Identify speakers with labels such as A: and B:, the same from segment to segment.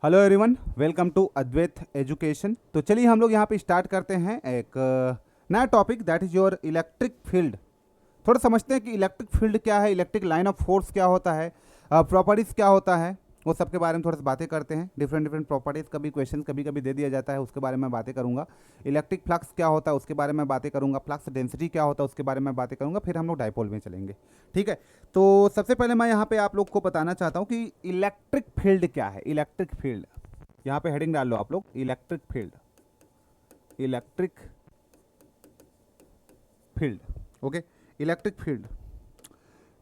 A: Hello everyone, welcome to Advait education. तो चलिए हम लोग यहाँ पे स्टार्ट करते हैं एक नया topic, that is your electric field. थोड़ा समझते हैं कि इलेक्ट्रिक फील्ड क्या है, इलेक्ट्रिक लाइन ऑफ फोर्स क्या होता है, प्रॉपर्टीज़ क्या होता है, वो सब के बारे में थोड़ा सा बातें करते हैं। डिफरेंट डिफरेंट प्रॉपर्टीज़ का भी क्वेश्चन कभी कभी दे दिया जाता है, उसके बारे में बातें करूँगा। इलेक्ट्रिक फ्लक्स क्या होता है उसके बारे में बातें करूँगा, फ्लक्स डेंसिटी क्या होता है उसके बारे में बातें करूँगा, फिर हम लोग डाइपोल में चलेंगे। ठीक है, तो सबसे पहले मैं यहाँ पे आप लोग को बताना चाहता हूँ कि इलेक्ट्रिक फील्ड क्या है। इलेक्ट्रिक फील्ड, यहाँ पे हेडिंग डाल लो आप लोग, electric field. Electric field, okay, electric field.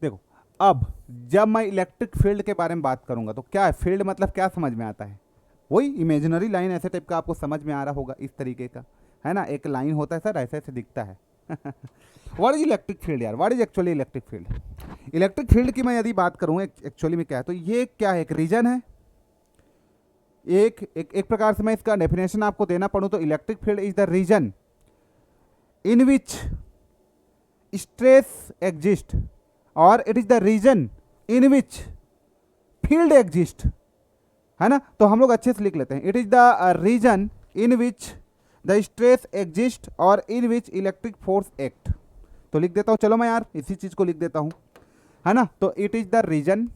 A: देखो, अब जब मैं इलेक्ट्रिक फील्ड के बारे में बात करूंगा तो क्या है फील्ड, मतलब क्या समझ में आता है? वही इमेजिनरी लाइन ऐसे टाइप का आपको समझ में आ रहा होगा, इस तरीके का, है ना। एक लाइन होता है सर, ऐसे ऐसे दिखता है। व्हाट इज इलेक्ट्रिक फील्ड यार? What is actually electric field? Electric field की मैं यदि बात करूँ एक्चुअली में क्या है, तो ये क्या है, एक रीजन है। एक प्रकार से मैं इसका डेफिनेशन आपको देना पड़ूं तो electric field is the reason in which stress exist, और it is the reason in which field exist, है ना। तो हम लोग अच्छे से लिख लेते हैं, it is the reason in which the stress exist और in which electric force act. तो लिख देता हूं, चलो मैं यार इसी चीज को लिख देता हूं, है ना। तो इट इज द रीजन,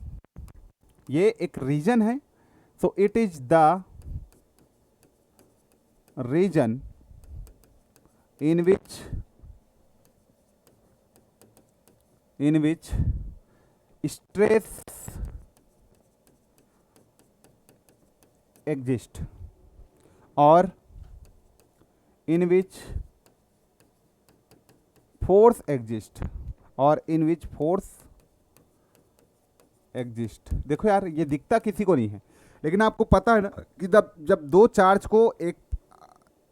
A: ये एक रीजन है। So it is the region in which stress exist or in which force exist or in which force exist। देखो यार, ये दिखता किसी को नहीं है, लेकिन आपको पता है ना कि जब दो चार्ज को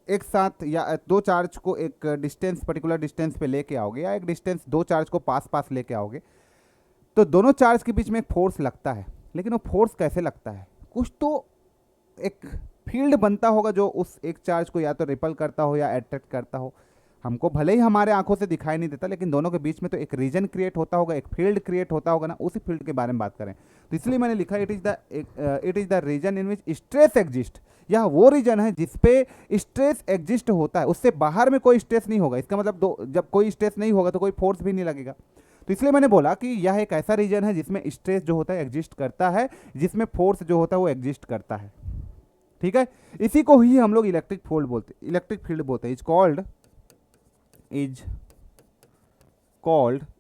A: एक साथ, या दो चार्ज को एक डिस्टेंस, पर्टिकुलर डिस्टेंस पे लेके आओगे, या एक डिस्टेंस दो चार्ज को पास पास लेके आओगे, तो दोनों चार्ज के बीच में एक फोर्स लगता है। लेकिन वो फोर्स कैसे लगता है? कुछ तो एक फील्ड बनता होगा जो उस एक चार्ज को या तो रिपल करता हो या अट्रैक्ट करता हो। हमको भले ही हमारे आंखों से दिखाई नहीं देता, लेकिन दोनों के बीच में तो एक रीजन क्रिएट होता होगा, एक फील्ड क्रिएट होता होगा ना। उसी फील्ड के बारे में बात करें तो इसलिए मैंने लिखा it is the reason in which stress exist. यह वो रीजन है जिसपे स्ट्रेस एग्जिस्ट होता है, उससे बाहर में कोई स्ट्रेस नहीं होगा। इसका मतलब जब कोई स्ट्रेस नहीं होगा तो कोई फोर्स भी नहीं लगेगा। तो इसलिए मैंने बोला कि यह एक ऐसा रीजन है जिसमें स्ट्रेस जो होता है एग्जिस्ट करता है, जिसमें फोर्स जो होता है वो एग्जिस्ट करता है। ठीक है, इसी को ही हम लोग इलेक्ट्रिक फील्ड बोलते, इलेक्ट्रिक फील्ड बोलते हैं।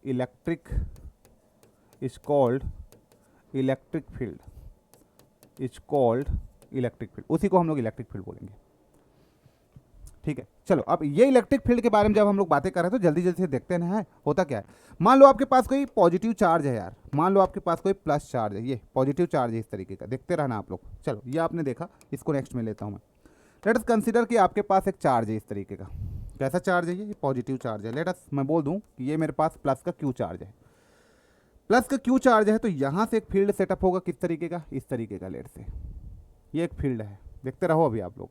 A: Electric is called electric field, is called electric field. उसी को हम लोग इलेक्ट्रिक फील्ड बोलेंगे। ठीक है, चलो अब ये इलेक्ट्रिक फील्ड के बारे में जब हम लोग बातें कर रहे हैं तो जल्दी जल्दी से देखते हैं होता क्या है। मान लो आपके पास कोई पॉजिटिव चार्ज है यार, मान लो आपके पास कोई प्लस चार्ज है, ये पॉजिटिव चार्ज है इस तरीके का, देखते रहना आप लोग। चलो ये आपने देखा, इसको नेक्स्ट में लेता हूँ मैं। लेट अस कंसीडर कि आपके पास एक चार्ज है इस तरीके का। कैसा चार्ज है ये? पॉजिटिव चार्ज है। लेट अस, मैं बोल दूं कि ये मेरे पास प्लस का क्यू चार्ज है। प्लस का क्यू चार्ज है तो यहाँ से एक फील्ड सेटअप होगा, किस तरीके का? इस तरीके का। लेट से ये एक फील्ड है, देखते रहो अभी आप लोग,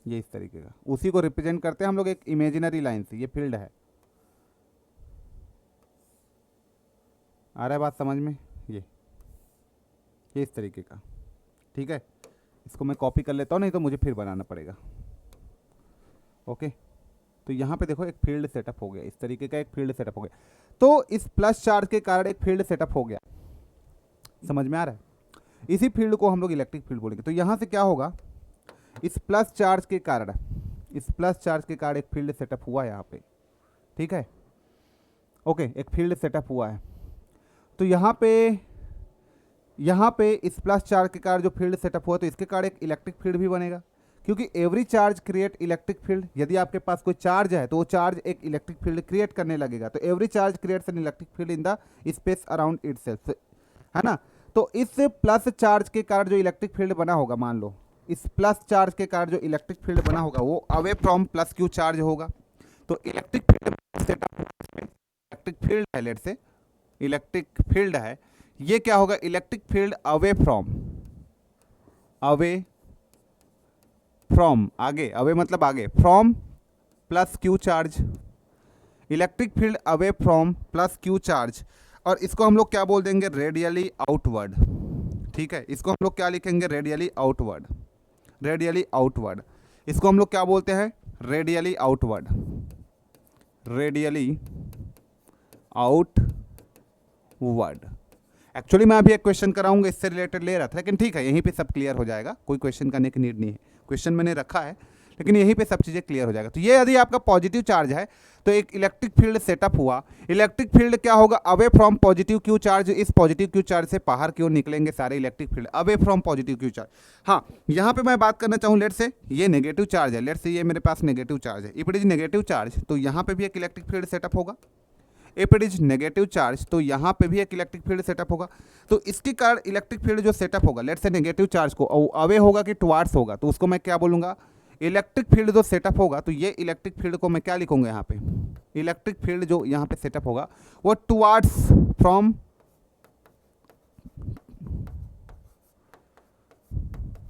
A: ये इस तरीके का। उसी को रिप्रेजेंट करते हैं हम लोग एक इमेजिनरी लाइन से। ये फील्ड है, आ रहा है बात समझ में? ये इस तरीके का। ठीक है, इसको मैं कॉपी कर लेता हूँ, नहीं तो मुझे फिर बनाना पड़ेगा। ओके, तो यहाँ पे देखो एक फील्ड सेटअप हो गया, इस तरीके का एक फील्ड सेटअप हो गया। तो इस प्लस चार्ज के कारण एक फील्ड सेटअप हो गया, समझ में आ रहा है? इसी फील्ड को हम लोग इलेक्ट्रिक फील्ड बोलेंगे। तो यहाँ से क्या होगा, इस प्लस चार्ज के कारण, एक फील्ड सेटअप हुआ है यहाँ पे। ठीक है, ओके, एक फील्ड सेटअप हुआ है। तो यहाँ पे इस प्लस चार्ज के कारण जो फील्ड सेटअप हुआ, तो इसके कारण एक इलेक्ट्रिक फील्ड भी बनेगा, क्योंकि every charge create electric field. यदि आपके पास कोई चार्ज है तो वो चार्ज एक इलेक्ट्रिक फील्ड क्रिएट करने लगेगा। तो every charge creates an electric field in the space around itself, है ना। तो इस प्लस चार्ज के कारण जो इलेक्ट्रिक फील्ड बना होगा, मान लो इस प्लस चार्ज के कारण जो इलेक्ट्रिक फील्ड बना होगा वो away from plus Q charge होगा। तो electric field setup, electric field है, लेट से इलेक्ट्रिक फील्ड है, ये क्या होगा? इलेक्ट्रिक फील्ड अवे फ्रॉम, आगे, अवे मतलब आगे, from plus Q charge, electric field away from plus Q charge, और इसको हम लोग क्या बोल देंगे? Radially outward. ठीक है, इसको हम लोग क्या लिखेंगे, रेडियली आउटवर्ड, रेडियली आउटवर्ड। इसको हम लोग क्या बोलते हैं, radially outward, radially outward. Actually मैं अभी एक क्वेश्चन कराऊंगा इससे रिलेटेड ले रहा था, लेकिन ठीक है यहीं पे सब क्लियर हो जाएगा, कोई क्वेश्चन करने की नीड नहीं है। क्वेश्चन मैंने रखा है लेकिन यहीं पे सब चीज़ें क्लियर हो जाएगा। तो ये यदि आपका पॉजिटिव चार्ज है तो एक इलेक्ट्रिक फील्ड सेटअप हुआ। इलेक्ट्रिक फील्ड क्या होगा, away from positive Q charge. इस पॉजिटिव क्यू चार्ज से बाहर की ओर निकलेंगे सारे electric field, away from positive Q charge. हाँ, यहाँ पे मैं बात करना चाहूँ, लेट से ये नेगेटिव चार्ज है, लेट से ये मेरे पास नेगेटिव चार्ज है, if it is negative charge तो यहाँ पे भी एक इलेक्ट्रिक फील्ड सेटअप होगा। If it is negative charge तो यहाँ पे भी एक इलेक्ट्रिक फील्ड सेटअप होगा। तो इसके कारण इलेक्ट्रिक फील्ड जो सेटअप होगा, लेट से नेगेटिव चार्ज को अवे होगा कि टुवार्ड्स होगा, तो उसको मैं क्या बोलूँगा, इलेक्ट्रिक फील्ड जो सेटअप होगा। तो ये इलेक्ट्रिक फील्ड को मैं क्या लिखूंगा यहाँ पे, इलेक्ट्रिक फील्ड जो यहाँ पे सेटअप होगा वो towards from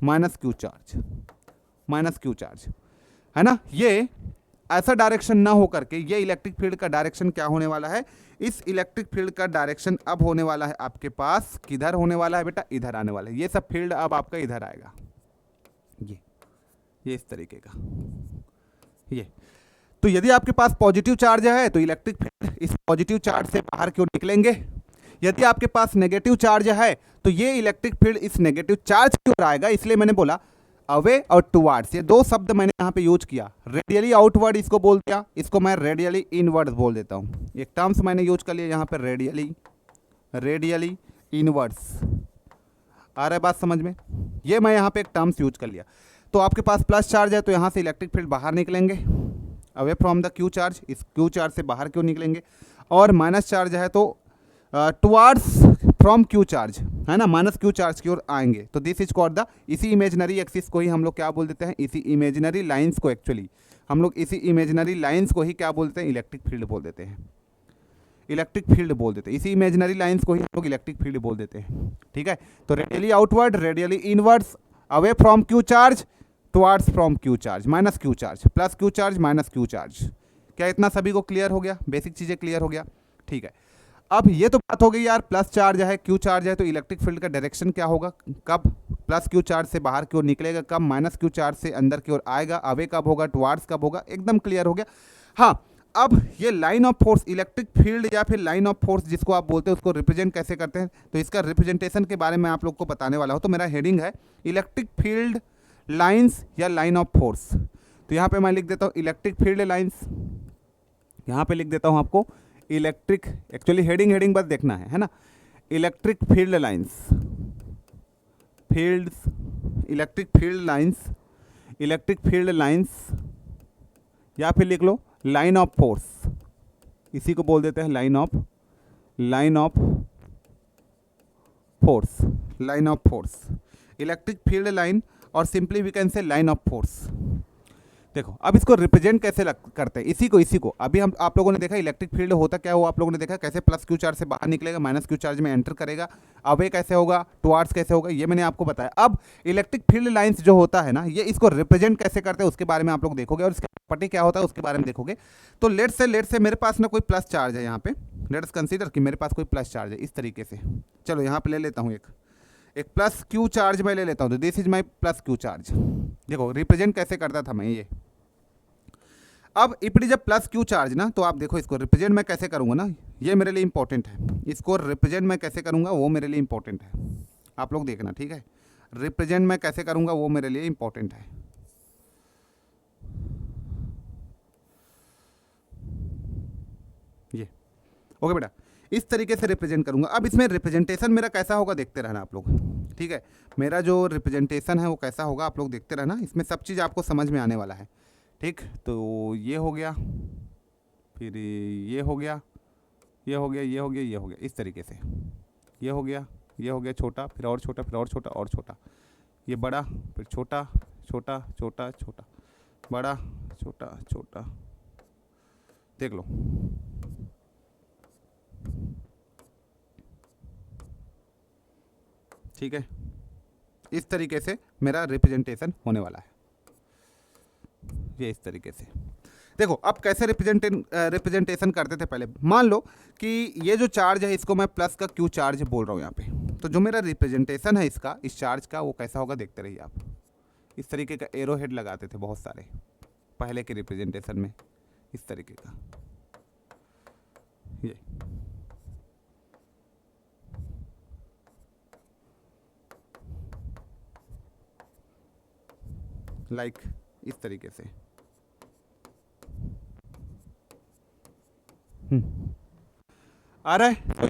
A: minus Q charge, minus Q charge है ना। ये ऐसा डायरेक्शन ना हो करके ये इलेक्ट्रिक फील्ड का डायरेक्शन क्या होने वाला है, इस इलेक्ट्रिक फील्ड का डायरेक्शन अब होने वाला है आपके पास, किधर होने वाला है बेटा, इधर आने वाला है। ये सब फील्ड अब आपका इधर आएगा, ये इस तरीके का ये। तो यदि आपके पास पॉजिटिव चार्ज है तो इलेक्ट्रिक फील्ड इस पॉजिटिव चार्ज से बाहर क्यों निकलेंगे। यदि आपके पास नेगेटिव चार्ज है तो ये इलेक्ट्रिक फील्ड इस नेगेटिव चार्ज की ओर आएगा। इसलिए मैंने बोला अवे और टुवार्ड्स, ये दो शब्द मैंने यहाँ पे यूज किया। रेडियली आउटवर्ड इसको बोल दिया, इसको मैं रेडियली इनवर्ड्स बोल देता हूँ। एक टर्म्स मैंने यूज कर लिया यहाँ पे, रेडियली इनवर्ड्स। आ रहा है बात समझ में, ये मैं यहाँ पे एक टर्म्स यूज कर लिया। तो आपके पास प्लस चार्ज है तो यहाँ से इलेक्ट्रिक फील्ड बाहर निकलेंगे, away from the Q charge, इस क्यू चार्ज से बाहर क्यों निकलेंगे। और माइनस चार्ज है तो टुवार्ड्स फ्रॉम क्यू चार्ज, है ना, माइनस क्यू चार्ज की ओर आएंगे। तो दिस इज कॉल्ड द, इसी इमेजिनरी एक्सिस को ही हम लोग क्या बोल देते हैं, इसी इमेजिनरी लाइंस को, एक्चुअली हम लोग इसी इमेजिनरी लाइंस को ही क्या बोलते हैं, इलेक्ट्रिक फील्ड बोल देते हैं, इलेक्ट्रिक फील्ड बोल देते हैं। इसी इमेजिनरी लाइंस को ही हम लोग इलेक्ट्रिक फील्ड बोल देते हैं। ठीक है, तो radially outward, radially inwards, away from Q charge, towards from Q charge, minus Q charge, plus Q charge, minus Q charge. क्या इतना सभी को क्लियर हो गया, बेसिक चीज़ें क्लियर हो गया। ठीक है, अब ये तो बात हो गई यार, प्लस चार्ज है, क्यू चार्ज है, तो इलेक्ट्रिक फील्ड का डायरेक्शन क्या होगा, कब प्लस क्यू चार्ज से बाहर की ओर निकलेगा, कब माइनस क्यू चार्ज से अंदर की ओर आएगा, अवे कब होगा, टुवार्ड्स कब होगा, एकदम क्लियर हो गया। हाँ, अब ये line of force, electric field या फिर लाइन ऑफ फोर्स जिसको आप बोलते हैं, उसको रिप्रेजेंट कैसे करते हैं, तो इसका रिप्रेजेंटेशन के बारे में आप लोग को बताने वाला हूँ। तो मेरा हेडिंग है इलेक्ट्रिक फील्ड लाइंस या लाइन ऑफ फोर्स। तो यहाँ पे मैं लिख देता हूँ इलेक्ट्रिक फील्ड लाइंस, यहाँ पे लिख देता हूँ आपको इलेक्ट्रिक, एक्चुअली हेडिंग बस देखना है ना, electric field lines, fields, electric field lines, electric field lines, या फिर लिख लो लाइन ऑफ फोर्स, इसी को बोल देते हैं line of force, line of force, electric field line, और simply we can say line of force. देखो अब इसको रिप्रेजेंट कैसे करते हैं, इसी को अभी हम आप लोगों ने देखा इलेक्ट्रिक फील्ड होता क्या, वो आप लोगों ने देखा कैसे प्लस क्यू चार्ज से बाहर निकलेगा, माइनस क्यू चार्ज में एंटर करेगा, अवे कैसे होगा, टुवार्ड्स कैसे होगा, ये मैंने आपको बताया। अब इलेक्ट्रिक फील्ड लाइंस जो होता है ना, ये इसको रिप्रेजेंट कैसे करते हैं उसके बारे में आप लोग देखोगे, और इसका प्रॉपर्टी क्या होता है उसके बारे में देखोगे। तो लेट से मेरे पास ना कोई प्लस चार्ज है यहाँ पे, लेट अस कंसीडर कि मेरे पास कोई प्लस चार्ज है इस तरीके से। चलो यहाँ पे ले लेता हूँ एक प्लस क्यू चार्ज मैं ले लेता हूँ, तो this is my plus Q charge. देखो रिप्रेजेंट कैसे करता था मैं ये। अब if it is a plus Q charge ना, तो आप देखो इसको रिप्रेजेंट मैं कैसे करूँगा ना, ये मेरे लिए इंपॉर्टेंट है, इसको रिप्रेजेंट मैं कैसे करूँगा वो मेरे लिए इंपॉर्टेंट है, आप लोग देखना। ठीक है, रिप्रेजेंट मैं कैसे करूँगा वो मेरे लिए इंपॉर्टेंट है। ये ओके बेटा, इस तरीके से रिप्रेजेंट करूंगा। अब इसमें रिप्रेजेंटेशन मेरा कैसा होगा देखते रहना आप लोग। ठीक है, मेरा जो रिप्रेजेंटेशन है वो कैसा होगा आप लोग देखते रहना, इसमें सब चीज़ आपको समझ में आने वाला है। ठीक, तो ये हो गया, फिर ये हो गया, ये हो गया, ये हो गया, ये हो गया, इस तरीके से ये हो गया, ये हो गया छोटा, फिर और छोटा, फिर और छोटा, और छोटा, ये बड़ा, फिर छोटा छोटा छोटा छोटा, बड़ा छोटा छोटा, देख लो। ठीक है, इस तरीके से मेरा रिप्रेजेंटेशन होने वाला है, ये इस तरीके से। देखो अब कैसे रिप्रेजेंटेशन करते थे पहले, मान लो कि ये जो चार्ज है इसको मैं प्लस का क्यू चार्ज बोल रहा हूँ यहाँ पे। तो जो मेरा रिप्रेजेंटेशन है इसका, इस चार्ज का, वो कैसा होगा देखते रहिए आप। इस तरीके का एरो हेड लगाते थे बहुत सारे पहले के रिप्रेजेंटेशन में, इस तरीके का ये। लाइक इस तरीके से। आ रहा है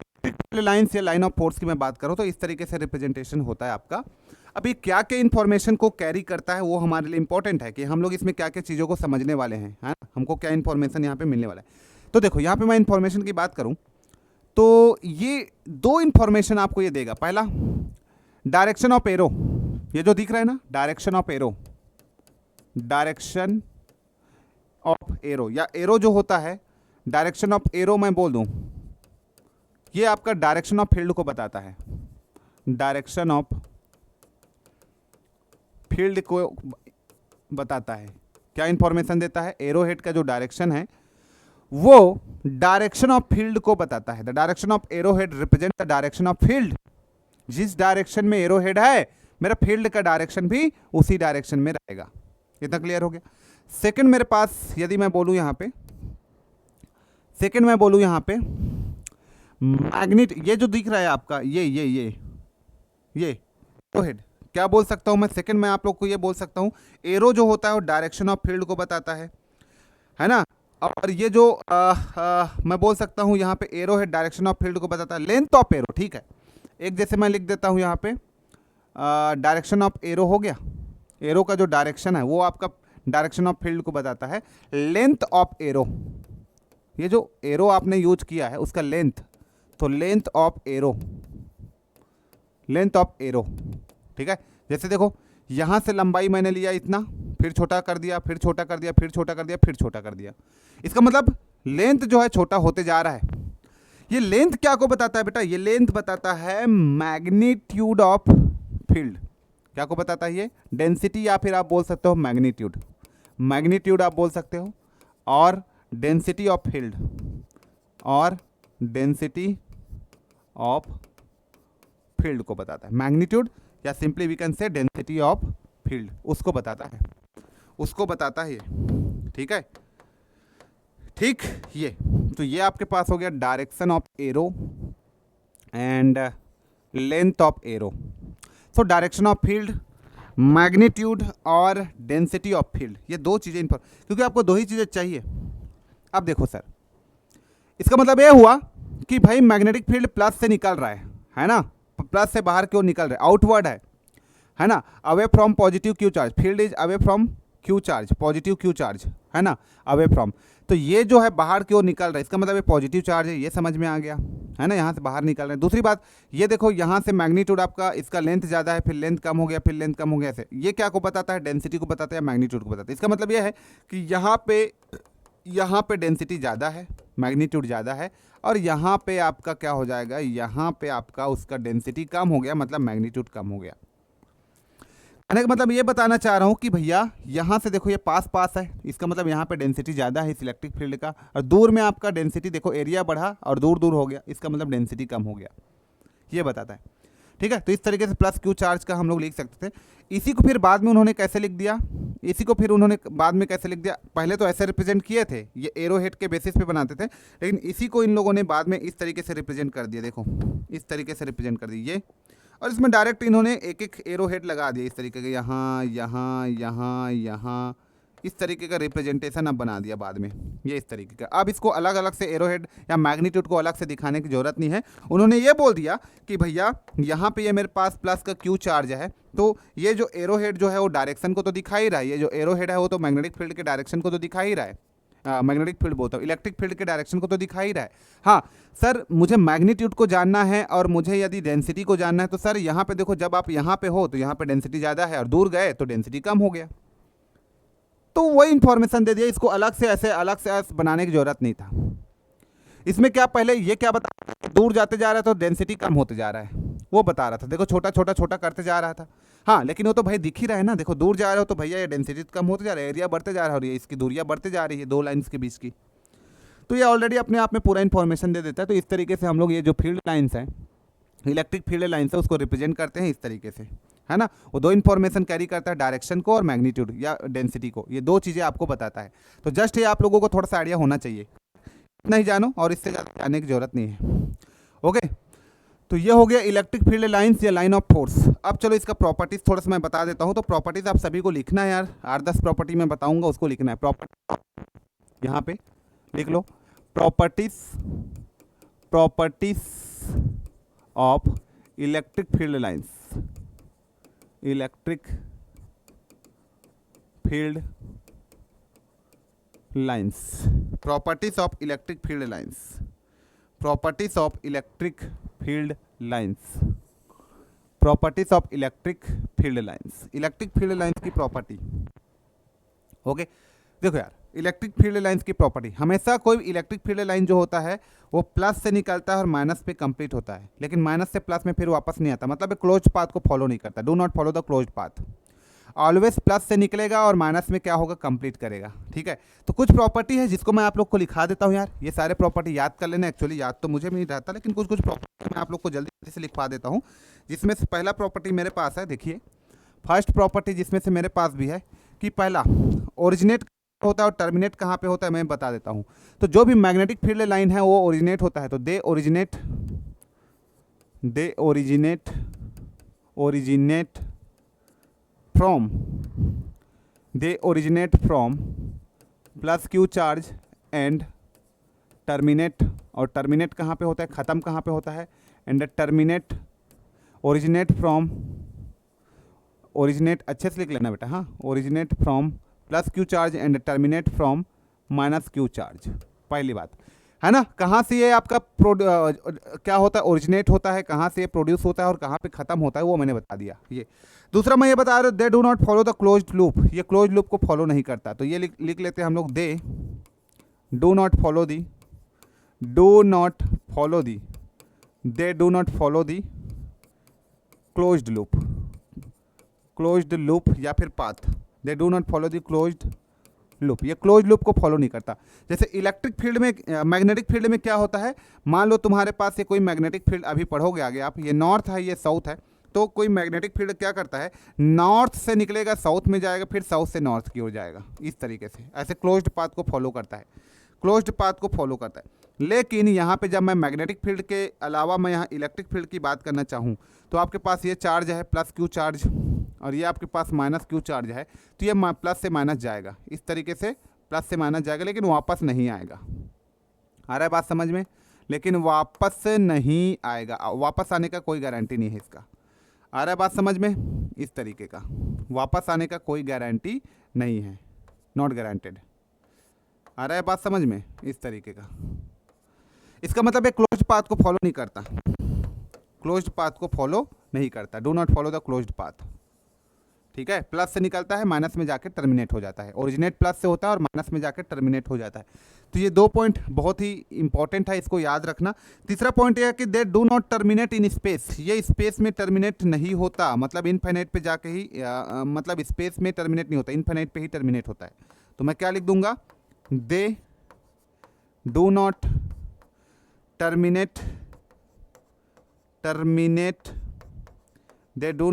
A: लाइन से, लाइन ऑफ फोर्स की मैं बात करूं तो इस तरीके से रिप्रेजेंटेशन होता है आपका। अभी क्या क्या इन्फॉर्मेशन को कैरी करता है वो हमारे लिए इंपॉर्टेंट है कि हम लोग इसमें क्या क्या चीज़ों को समझने वाले हैं, है ना, हमको क्या इन्फॉर्मेशन यहाँ पे मिलने वाला है। तो देखो यहाँ पे मैं इन्फॉर्मेशन की बात करूँ तो ये दो इन्फॉर्मेशन आपको ये देगा। पहला डायरेक्शन ऑफ एरो, ये जो दिख रहा है ना, direction of arrow, direction of arrow, या एरो जो होता है, डायरेक्शन ऑफ एरो मैं बोल दूं, ये आपका डायरेक्शन ऑफ फील्ड को बताता है। डायरेक्शन ऑफ फील्ड को बताता है। क्या इंफॉर्मेशन देता है? एरो हेड का जो डायरेक्शन है वो डायरेक्शन ऑफ फील्ड को बताता है। The direction of arrow head represent the direction of field. जिस डायरेक्शन में एरो हेड है, मेरा फील्ड का डायरेक्शन भी उसी डायरेक्शन में रहेगा। इतना क्लियर हो गया। सेकंड मेरे पास यदि मैं बोलूं यहां पे, सेकंड मैं बोलूं यहां पे मैग्नेट, ये जो दिख रहा है आपका, ये एरो हेड, क्या बोल सकता हूं मैं? सेकंड में आप लोग को ये बोल सकता हूं, एरो जो होता है वो डायरेक्शन ऑफ फील्ड को बताता है ना। और ये जो मैं बोल सकता हूं यहाँ पे arrow head direction of field को बताता है। लेंथ ऑफ एरो, ठीक है, एक जैसे मैं लिख देता हूं यहाँ पे डायरेक्शन ऑफ एरो हो गया। एरो का जो डायरेक्शन है वो आपका डायरेक्शन ऑफ फील्ड को बताता है। लेंथ ऑफ एरो, ये जो एरो आपने यूज किया है उसका लेंथ, तो length of arrow, length of arrow, ठीक है। जैसे देखो यहां से लंबाई मैंने लिया इतना, फिर छोटा कर दिया, फिर छोटा कर दिया, फिर छोटा कर दिया, फिर छोटा कर दिया, इसका मतलब लेंथ जो है छोटा होते जा रहा है। ये लेंथ क्या को बताता है बेटा? ये लेंथ बताता है मैग्नीट्यूड ऑफ फील्ड। क्या को बताता है ये? डेंसिटी, या फिर आप बोल सकते हो मैग्नीट्यूड। मैग्नीट्यूड आप बोल सकते हो, और डेंसिटी ऑफ फील्ड, और डेंसिटी ऑफ फील्ड को बताता है। मैग्नीट्यूड या simply we can say density of field, उसको बताता है, उसको बताता है ये, ठीक है। ठीक, ये तो ये आपके पास हो गया direction of arrow and length of arrow. So direction of field, magnitude और डेंसिटी ऑफ फील्ड, ये दो चीज़ें क्योंकि आपको दो ही चीज़ें चाहिए। अब देखो सर, इसका मतलब ये हुआ कि भाई मैग्नेटिक फील्ड प्लस से निकल रहा है ना, प्लस से बाहर की ओर निकल रहा है, आउटवर्ड है ना, away from positive Q charge, field is away from Q charge, positive Q charge, है ना, अवे फ्रॉम। तो ये जो है बाहर की ओर निकल रहा है, इसका मतलब ये पॉजिटिव चार्ज है, ये समझ में आ गया, है ना, यहाँ से बाहर निकल रहे हैं। दूसरी बात ये देखो, यहाँ से मैग्नीट्यूड आपका, इसका लेंथ ज़्यादा है, फिर लेंथ कम हो गया, फिर लेंथ कम हो गया, ऐसे। ये क्या को बताता है? डेंसिटी को बताता है, मैग्नीट्यूड को बताता है। इसका मतलब ये है कि यहाँ पे डेंसिटी ज़्यादा है, मैग्नीट्यूड ज़्यादा है, और यहाँ पे आपका क्या हो जाएगा, यहाँ पे आपका उसका डेंसिटी कम हो गया, मतलब मैग्नीट्यूड कम हो गया। कहने का मतलब ये बताना चाह रहा हूँ कि भैया यहाँ से देखो ये पास पास है, इसका मतलब यहाँ पे डेंसिटी ज़्यादा है इस इलेक्ट्रिक फील्ड का, और दूर में आपका डेंसिटी देखो, एरिया बढ़ा और दूर दूर हो गया, इसका मतलब डेंसिटी कम हो गया, ये बताता है, ठीक है। तो इस तरीके से प्लस क्यू चार्ज का हम लोग लिख सकते थे। इसी को फिर बाद में उन्होंने कैसे लिख दिया, इसी को फिर उन्होंने बाद में कैसे लिख दिया? पहले तो ऐसे रिप्रेजेंट किए थे, ये एरो हेड के बेसिस पे बनाते थे, लेकिन इसी को इन लोगों ने बाद में इस तरीके से रिप्रेजेंट कर दिया। देखो इस तरीके से रिप्रेजेंट कर दिए, और इसमें डायरेक्ट इन्होंने एक एक एरो हेड लगा दिया इस तरीके के, यहाँ यहाँ यहाँ यहाँ, इस तरीके का रिप्रेजेंटेशन अब बना दिया बाद में, ये इस तरीके का। अब इसको अलग अलग से एरो हेड या मैग्नीट्यूड को अलग से दिखाने की जरूरत नहीं है। उन्होंने ये बोल दिया कि भैया यहाँ पे ये मेरे पास प्लस का क्यू चार्ज है, तो ये जो एरो हेड जो है वो डायरेक्शन को तो दिखा ही रहा है, ये जो एरो हेड है वो तो मैग्नेटिक फील्ड के डायरेक्शन को तो दिखा ही रहा है, मैग्नेटिक फील्ड बोलता हूँ, इलेक्ट्रिक फील्ड के डायरेक्शन को तो दिखा ही रहा है। हाँ सर, मुझे मैग्नीट्यूड को जानना है और मुझे यदि डेंसिटी को जानना है, तो सर यहाँ पे देखो, जब आप यहाँ पे हो तो यहाँ पे डेंसिटी ज़्यादा है, और दूर गए तो डेंसिटी कम हो गया। तो वही इंफॉर्मेशन दे दिया, इसको अलग से ऐसे बनाने की जरूरत नहीं था। इसमें क्या पहले ये क्या बता, दूर जाते जा रहा है तो डेंसिटी कम होते जा रहा है, वो बता रहा था। देखो छोटा छोटा छोटा करते जा रहा था, हाँ, लेकिन वो तो भाई दिख ही रहा है ना। देखो दूर जा रहे हो तो भैया ये डेंसिटी कम होते जा रहा है, एरिया बढ़ते जा रहा है, और ये इसकी दूरियां बढ़ते जा रही है दो लाइंस के बीच की। तो ये ऑलरेडी अपने आप में पूरा इन्फॉर्मेशन दे देता है। तो इस तरीके से हम लोग ये जो फील्ड लाइंस हैं, इलेक्ट्रिक फील्ड लाइन से उसको रिप्रेजेंट करते हैं इस तरीके से, है ना। वो दो इन्फॉर्मेशन कैरी करता है, डायरेक्शन को और मैग्नीट्यूड या डेंसिटी को, ये दो चीज़ें आपको बताता है। तो जस्ट ये आप लोगों को थोड़ा सा आइडिया होना चाहिए, इतना ही जानो और इससे ज़्यादा जानने की जरूरत नहीं है। ओके, तो ये हो गया इलेक्ट्रिक फील्ड लाइंस या लाइन ऑफ फोर्स। अब चलो इसका प्रॉपर्टीज थोड़ा सा मैं बता देता हूँ। तो प्रॉपर्टीज आप सभी को लिखना है यार, 8-10 प्रॉपर्टी मैं बताऊंगा, उसको लिखना है। प्रॉपर्टी यहाँ पे लिख लो, properties of electric field lines, electric field lines, properties of electric field lines, properties of electric field lines, properties of electric field lines, electric field lines की प्रॉपर्टी। ओके, देखो यार, इलेक्ट्रिक फील्ड लाइंस की property, हमेशा कोई electric field line जो होता है वो प्लस से निकलता है और माइनस पे कंप्लीट होता है, लेकिन माइनस से प्लस में फिर वापस नहीं आता, मतलब क्लोज्ड पाथ को फॉलो नहीं करता। Do not follow the closed path, always plus से निकलेगा और माइनस में क्या होगा, कंप्लीट करेगा। ठीक है, तो कुछ प्रॉपर्टी है जिसको मैं आप लोग को लिखा देता हूँ यार, ये सारे प्रॉपर्टी याद कर लेना। एक्चुअली याद तो मुझे भी नहीं रहता, लेकिन कुछ प्रॉपर्टी मैं आप लोग को जल्दी से लिखवा देता हूँ, जिसमें से पहला प्रॉपर्टी मेरे पास है। देखिए, फर्स्ट प्रॉपर्टी जिसमें से मेरे पास भी है कि पहला ओरिजिनेट होता है और टर्मिनेट कहाँ पे होता है, मैं बता देता हूँ। तो जो भी मैग्नेटिक फील्ड लाइन है वो ओरिजिनेट होता है, तो they originate from plus Q charge and terminate, और टर्मिनेट कहाँ पे होता है, ख़त्म कहाँ पे होता है, and terminate originate from, originate अच्छे से लिख लेना बेटा, हाँ, originate from plus Q charge and terminate from minus Q charge. पहली बात है ना, कहाँ से ये आपका क्या होता है, ओरिजिनेट होता है, कहाँ से ये प्रोड्यूस होता है और कहाँ पे ख़त्म होता है, वो मैंने बता दिया। ये दूसरा मैं ये बता रहा हूँ, they do not follow the closed loop, ये क्लोज्ड लूप को फॉलो नहीं करता। तो ये लिख लेते हैं हम लोग, they do not follow the, they do not follow the closed loop या फिर path, they do not follow the closed loop, ये क्लोज लूप को फॉलो नहीं करता। जैसे इलेक्ट्रिक फील्ड में, मैग्नेटिक फील्ड में क्या होता है, मान लो तुम्हारे पास ये कोई मैग्नेटिक फील्ड, अभी पढ़ोगे आगे आप, ये नॉर्थ है ये साउथ है, तो कोई मैग्नेटिक फील्ड क्या करता है, नॉर्थ से निकलेगा साउथ में जाएगा, फिर साउथ से नॉर्थ की ओर जाएगा, इस तरीके से। ऐसे क्लोज्ड पाथ को फॉलो करता है, क्लोज्ड पाथ को फॉलो करता है। लेकिन यहाँ पे जब मैं मैग्नेटिक फील्ड के अलावा मैं यहाँ इलेक्ट्रिक फील्ड की बात करना चाहूँ, तो आपके पास ये चार्ज है प्लस क्यू चार्ज, और ये आपके पास माइनस क्यू चार्ज है, तो ये प्लस से माइनस जाएगा, इस तरीके से प्लस से माइनस जाएगा, लेकिन वापस नहीं आएगा। आ रहा है बात समझ में, लेकिन वापस नहीं आएगा, वापस आने का कोई गारंटी नहीं है इसका। आ रहा है बात समझ में, इस तरीके का वापस आने का कोई गारंटी नहीं है, नॉट गारंटेड। आ रहा है बात समझ में, इस तरीके का। इसका मतलब है क्लोज्ड पाथ को फॉलो नहीं करता, क्लोज्ड पाथ को फॉलो नहीं करता, do not follow the closed path. ठीक है, प्लस से निकलता है, माइनस में जाकर टर्मिनेट हो जाता है, ओरिजिनेट प्लस से होता है और माइनस में जाकर टर्मिनेट हो जाता है। तो ये दो पॉइंट बहुत ही इंपॉर्टेंट है, इसको याद रखना। तीसरा पॉइंट यह है कि they do not terminate in space, ये स्पेस में टर्मिनेट नहीं होता, मतलब इनफाइनाइट पे जाके ही मतलब स्पेस में टर्मिनेट नहीं होता, इनफाइनाइट पे ही टर्मिनेट होता है। तो मैं क्या लिख दूंगा, they do not terminate they do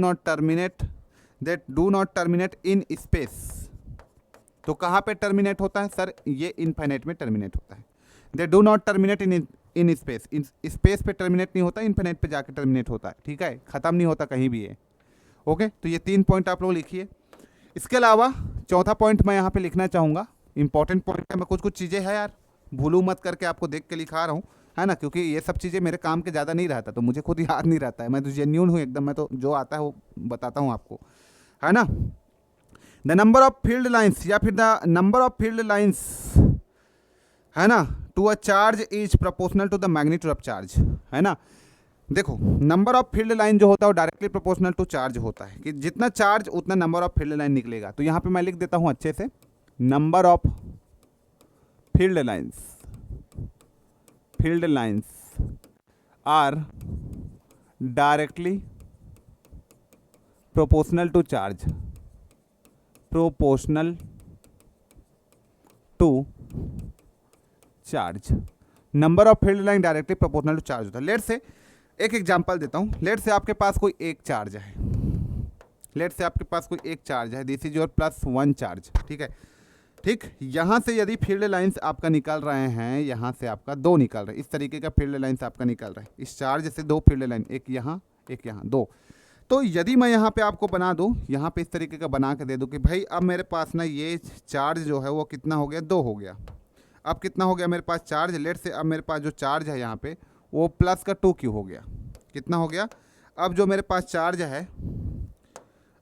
A: not terminate in space. तो कहाँ पे टर्मिनेट होता है सर, ये इनफाइनाइट में टर्मिनेट होता है। They do not terminate in space, space पे टर्मिनेट नहीं होता, इनफाइनाइट पे जाके टर्मिनेट होता है। ठीक है, ख़त्म नहीं होता कहीं भी है। ओके, तो ये 3 पॉइंट आप लोग लिखिए। इसके अलावा चौथा पॉइंट मैं यहाँ पे लिखना चाहूँगा, इंपॉर्टेंट पॉइंट है, मैं कुछ चीज़ें हैं यार, भूलू मत करके आपको देख के लिखा रहा हूँ, है ना, क्योंकि ये सब चीज़ें मेरे काम के ज़्यादा नहीं रहता, तो मुझे खुद याद नहीं रहता है, मैं तो जेन्यून हूँ एकदम, मैं तो जो आता है वो बताता हूँ आपको, है ना। The number of field lines या फिर the number of field lines, है ना, to a charge is proportional to the magnitude of charge, है ना। देखो, नंबर ऑफ फील्ड लाइन जो होता है वो डायरेक्टली प्रोपोर्शनल टू चार्ज होता है, कि जितना चार्ज उतना नंबर ऑफ फील्ड लाइन निकलेगा। तो यहाँ पे मैं लिख देता हूँ अच्छे से, number of field lines are directly proportional to charge, number of field line directly proportional to charge होता है। लेट्स से एक एग्जांपल देता हूँ। लेट से आपके पास कोई एक चार्ज है, लेट से आपके पास कोई एक चार्ज है, दिस इज योर +1 चार्ज, ठीक है। ठीक, यहाँ से यदि फील्ड लाइंस आपका निकल रहे हैं, यहाँ से आपका दो निकल रहे हैं, इस तरीके का फील्ड लाइंस आपका निकल रहा है, इस चार्ज से दो फील्ड लाइन, एक यहाँ दो। तो यदि मैं यहाँ पे आपको बना दूँ, यहाँ पे इस तरीके का बना के दे दूँ कि भाई अब मेरे पास ना ये चार्ज जो है वो कितना हो गया, 2 हो गया। अब कितना हो गया मेरे पास चार्ज, लेट से अब मेरे पास जो चार्ज है यहाँ पे वो +2q हो गया। कितना हो गया, अब जो मेरे पास चार्ज है,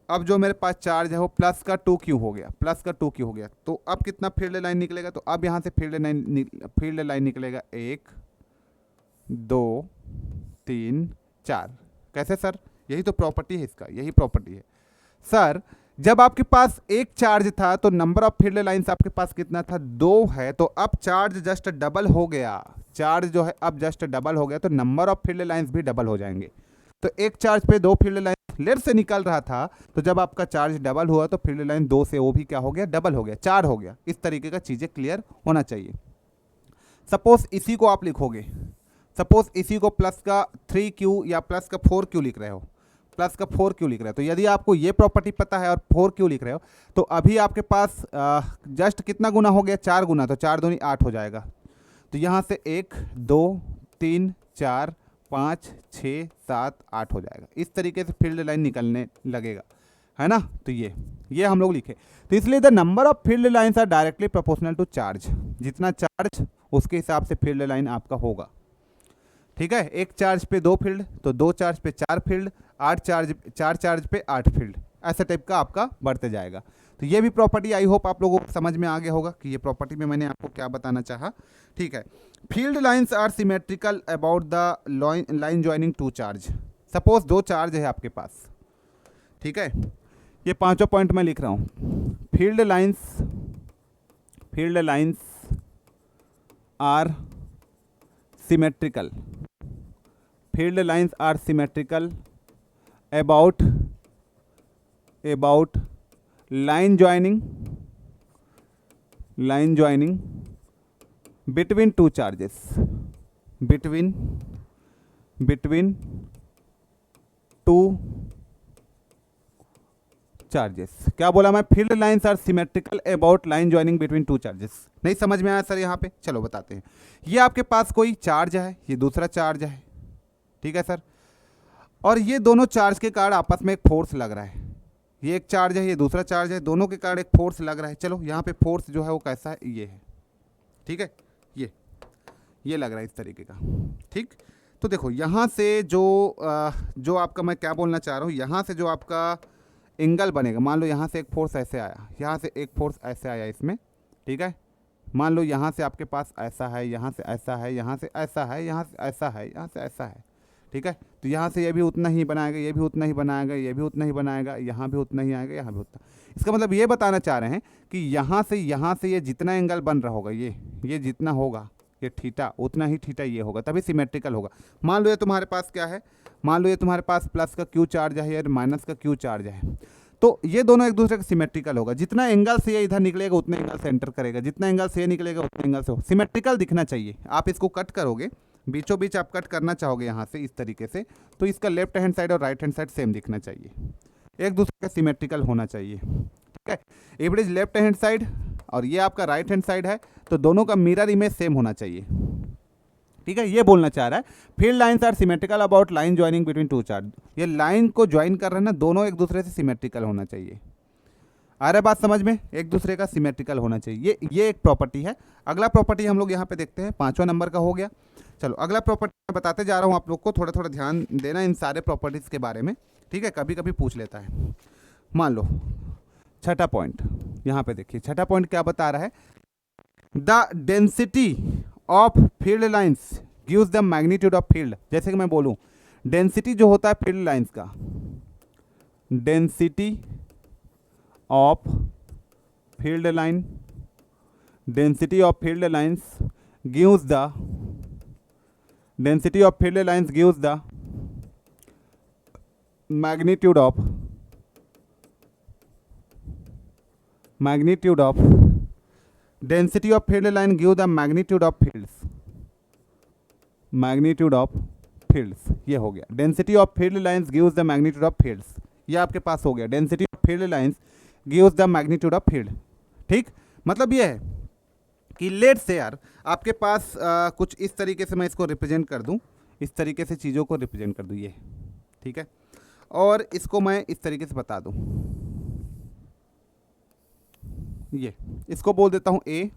A: अब जो मेरे पास चार्ज है वो +2q हो गया, +2q हो गया। तो अब कितना फील्ड लाइन निकलेगा, तो अब यहाँ से फील्ड लाइन निकलेगा 1 2 3 4। कैसे सर, यही तो प्रॉपर्टी है इसका, यही प्रॉपर्टी है सर। जब आपके पास एक चार्ज था तो नंबर ऑफ फील्ड लाइंस आपके पास कितना था, 2 है। तो अब चार्ज जस्ट डबल हो गया, चार्ज जो है अब जस्ट डबल हो गया, तो नंबर ऑफ फील्ड लाइंस भी डबल हो जाएंगे। तो एक चार्ज पे 2 फील्ड लाइन लेट से निकल रहा था, तो जब आपका चार्ज डबल हुआ तो फील्ड लाइन 2 से वो भी क्या हो गया, डबल हो गया, 4 हो गया। इस तरीके का चीज़ें क्लियर होना चाहिए। सपोज इसी को आप लिखोगे, सपोज इसी को +3q या +4q लिख रहे हो, +4q लिख रहे हो, तो यदि आपको ये प्रॉपर्टी पता है और 4q लिख रहे हो, तो अभी आपके पास जस्ट कितना गुना हो गया, 4 गुना, तो 4 दूनी 8 हो जाएगा। तो यहाँ से 1 2 3 4 5 6 7 8 हो जाएगा। इस तरीके से फील्ड लाइन निकलने लगेगा, है ना। तो ये हम लोग लिखे, तो इसलिए the number of field lines are directly proportional to charge. जितना चार्ज उसके हिसाब से फील्ड लाइन आपका होगा, ठीक है। एक चार्ज पे 2 फील्ड, तो 2 चार्ज पे 4 फील्ड, 4 चार्ज पे 8 फील्ड, ऐसा टाइप का आपका बढ़ते जाएगा। तो ये भी प्रॉपर्टी आई होप आप लोगों को समझ में आ गया होगा कि ये प्रॉपर्टी में मैंने आपको क्या बताना चाहा, ठीक है। Field lines are symmetrical about the line joining 2 charge. Suppose 2 charge है आपके पास, ठीक है। ये 5वां पॉइंट मैं लिख रहा हूँ। Field lines are symmetrical, field lines are symmetrical about line joining between 2 charges, between 2 charges. क्या बोला मैं, field lines are symmetrical about line joining between 2 charges. नहीं समझ में आया सर यहाँ पे, चलो बताते हैं। ये आपके पास कोई चार्ज है, ये दूसरा चार्ज है, ठीक है सर। और ये दोनों चार्ज के कारण आपस में एक फोर्स लग रहा है, ये एक चार्ज है, ये दूसरा चार्ज है, दोनों के कारण एक फोर्स लग रहा है। चलो यहाँ पे फोर्स जो है वो कैसा है, ये है, ठीक है। ये लग रहा है इस तरीके का, ठीक। तो देखो यहाँ से जो आपका मैं क्या बोलना चाह रहा हूँ, यहाँ से जो आपका एंगल बनेगा, मान लो यहाँ से एक फोर्स ऐसे आया, यहाँ से एक फोर्स ऐसे आया इसमें, ठीक है। मान लो यहाँ से आपके पास ऐसा है, यहाँ से ऐसा है, यहाँ से ऐसा है, यहाँ से ऐसा है, यहाँ से ऐसा है, ठीक है। तो यहाँ से ये भी उतना ही बनाएगा, ये भी उतना ही बनाएगा, ये भी उतना ही बनाएगा, यहाँ भी उतना ही आएगा, यहाँ भी उतना। इसका मतलब ये बताना चाह रहे हैं कि यहाँ से ये जितना एंगल बन रहा होगा, ये जितना होगा, ये थीटा, उतना ही थीटा ये होगा, तभी सिमेट्रिकल होगा। मान लो ये तुम्हारे पास क्या है, मान लो ये तुम्हारे पास प्लस का क्यू चार्ज है या माइनस का क्यू चार्ज है, तो ये दोनों एक दूसरे का सिमेट्रिकल होगा। जितना एंगल से ये इधर निकलेगा उतने एंगल से एंटर करेगा, जितना एंगल से ये निकलेगा उतने एंगल से सिमेट्रिकल दिखना चाहिए। आप इसको कट करोगे, बीचों बीच आप कट करना चाहोगे यहाँ से इस तरीके से, तो इसका लेफ्ट हैंड साइड और राइट हैंड साइड सेम दिखना चाहिए, एक दूसरे का सिमेट्रिकल होना चाहिए, ठीक है। If it is left hand side और ये आपका राइट हैंड साइड है, तो दोनों का मिरर इमेज सेम होना चाहिए, ठीक है। ये बोलना चाह रहा है field lines are symmetrical about line joining between 2 charge. ये लाइन को ज्वाइन कर रहे हैं ना, दोनों एक दूसरे से सिमेट्रिकल होना चाहिए। आ रहा है बात समझ में, एक दूसरे का सिमेट्रिकल होना चाहिए, ये एक प्रॉपर्टी है। अगला प्रॉपर्टी हम लोग यहाँ पे देखते हैं, 5वां नंबर का हो गया। चलो अगला प्रॉपर्टी मैं बताते जा रहा हूँ आप लोग को, थोड़ा थोड़ा ध्यान देना इन सारे प्रॉपर्टीज़ के बारे में, ठीक है। कभी कभी पूछ लेता है। मान लो 6ठा पॉइंट, यहाँ पे देखिए 6ठा पॉइंट क्या बता रहा है, the density of field lines gives the magnitude of field. जैसे कि मैं बोलूँ डेंसिटी जो होता है फील्ड लाइंस का, density of field line, density of field lines gives the density of field lines gives the magnitude of density of field line gives the magnitude of fields, ये हो गया density of field lines gives the magnitude of fields, ये आपके पास हो गया density of field lines gives the magnitude of field. ठीक, मतलब ये है कि लेट से यार आपके पास कुछ इस तरीके से मैं इसको रिप्रेजेंट कर दूं, इस तरीके से चीज़ों को रिप्रेजेंट कर दूं ये, ठीक है, और इसको मैं इस तरीके से बता दूं, ये इसको बोल देता हूं ए,